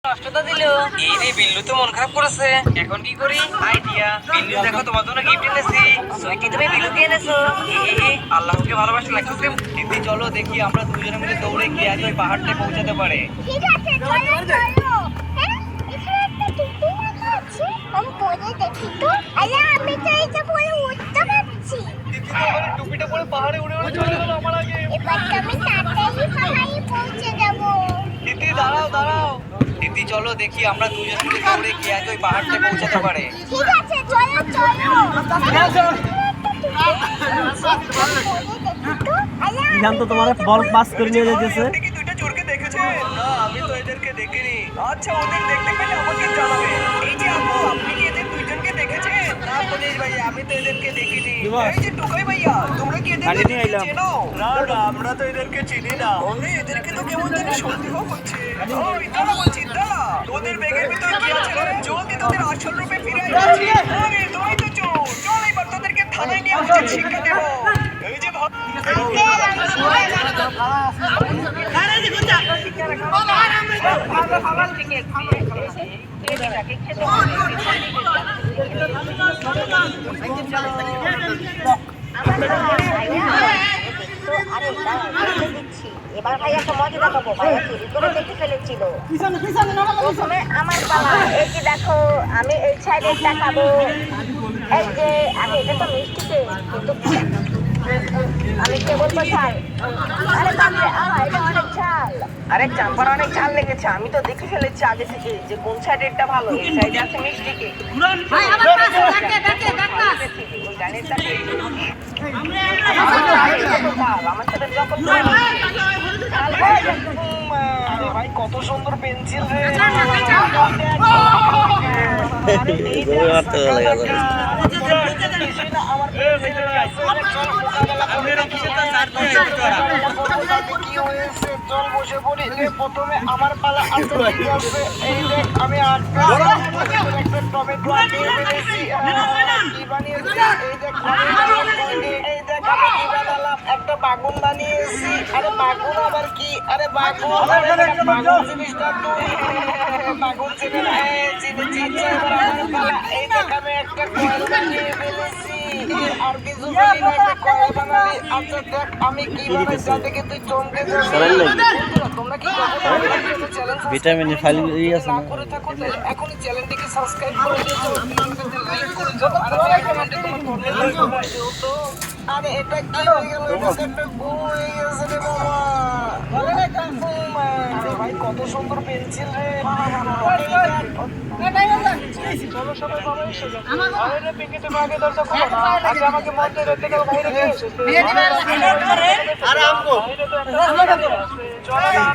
নষ্টটা দিলো। এই রে বিল্লু তো মন খারাপ করেছে, এখন কি করি? আইডিয়া, বিল্লু দেখো তোমার জন্য গিফট এনেছি। সুইটি তুমি বিল্লুকে এনেছো? আল্লাহকে ভালোবাসা লাগতেছে। দিদি চলো দেখি আমরা দুজনে মিলে দৌড়ে গিয়ে আজ ওই পাহাড়টায় পৌঁছাতে পারে। ঠিক আছে চলো চলো। হ্যাঁ এখানে একটা টুপি রাখা আছে, আমি পরে দেখি তো। আরে আমি তো এটা পরে উঠতে পারছি। দিদি তো আমার টুপিটা পরে পাহাড়ে উড়ে উড়ে চলে গেল আমার আগে। এবার তো আমি তাড়াতাড়ি পাহাড়ে পৌঁছে যাবো। দিদি দাঁড়াও দাঁড়াও। দিদি চলো দেখি আমরা দুজনে মিলে দৌড়ে গিয়ে আজ ওই পাহাড়টায় পৌঁছাতে পারে। ঠিক আছে চলো চলো। ইহান তো তোমার বল পাস করে নিয়ে যেতেছে। আপনি কি দুইটা চোরকে দেখেছেন? না আমি তো এদেরকে দেখিনি। আচ্ছা ওদের দেখতে পেলে আমাকে জানাবে। এই যে আপু আপনি কি এদের দুইজনকে দেখেছেন? না পুলিশ ভাই আমি তো এদেরকে দেখিনি। এই যে টুকাই ভাইয়া তোমরা কি এদেরকে চেনো? না না আমরা তো এদেরকে চিনি না। আরে এদেরকে তো কেমন জানি সন্দেহ হচ্ছে। ওই দাঁড়া বলছি দাঁড়া। তোদের ব্যাগের ভিতর কি আছে রে? জলদি তোদের আসল রূপে ফিরে আয়। আরে তোরাই তো চোর। চল এবার তোদেরকে থানায় নিয়ে উচিত শিক্ষা দেব। এই যে এবার ভাইয়া তো মজা দেখাবো। ভাইয়া চুরি করে দেখে ফেলেছিল। প্রথমে আমার পালা। এই যে দেখো আমি এই সাইডে তাকাবো। এই যে আমি এটা তো মিষ্টিতে কিন্তু আমি কে বলবো ঝাল। আরে বাপরে এটা অনেক ঝাল। আরে চাম্পার অনেক ঝাল লেগেছে। আমি তো দেখে ফেলেছি আগে থেকে যে কোন সাইডেরটা ভালো। এই সাইডে আছে মিষ্টি কেক। ভাই আমার পাশে দেখে ওই ডানেরটা খেয়ে আমার সাথে যখন আরে ভাই কত সুন্দর পেন্সিল রে। প্রথমে আমার পালা আছে। এই দেখ আমি টমেটো আটিয়ে ফেলেছি। কি বানিয়েছি এই দেখ। এই দেখ আমি কি বানালাম, একটা বাগুন বানিয়েছি। আরে বাগুন আবার কি? আরে বাগুন বাগুন জিনিসটা তুই বাগুন চিনি না। চিনেছি। আমার পালা। এই দেখ আমি একটা কয়েল বানিয়ে ফেলেছি। আর কিছু বলি না, একটা কয়েল বানালি। আচ্ছা দেখ আমি কি বানাইছি যা দেখে তুই চমকে যাবি। তোমরা কি ভিটামিনের ফাইল আছে না না করে থাকো এখনই চ্যানেলটিকে সাবস্ক্রাইব করে দিও, ভিডিওতে লাইক করে দাও। আর কমেন্টে তোমার দিও তো। আরে এটা কি হয়ে গেল? এটা একটা বউ হয়ে গেছে রে বাবা। আরে ভাই কত সুন্দর পেন্সিল রে। চলো সবাই বাবা এসে গেছে। আরে পিঙ্কি তুমি আগে দরজা খোলো না। আগে আমাকে মধ্যে রেখে দাও, বাইরে গিয়ে এসেছে। আরে আমগো চলো না।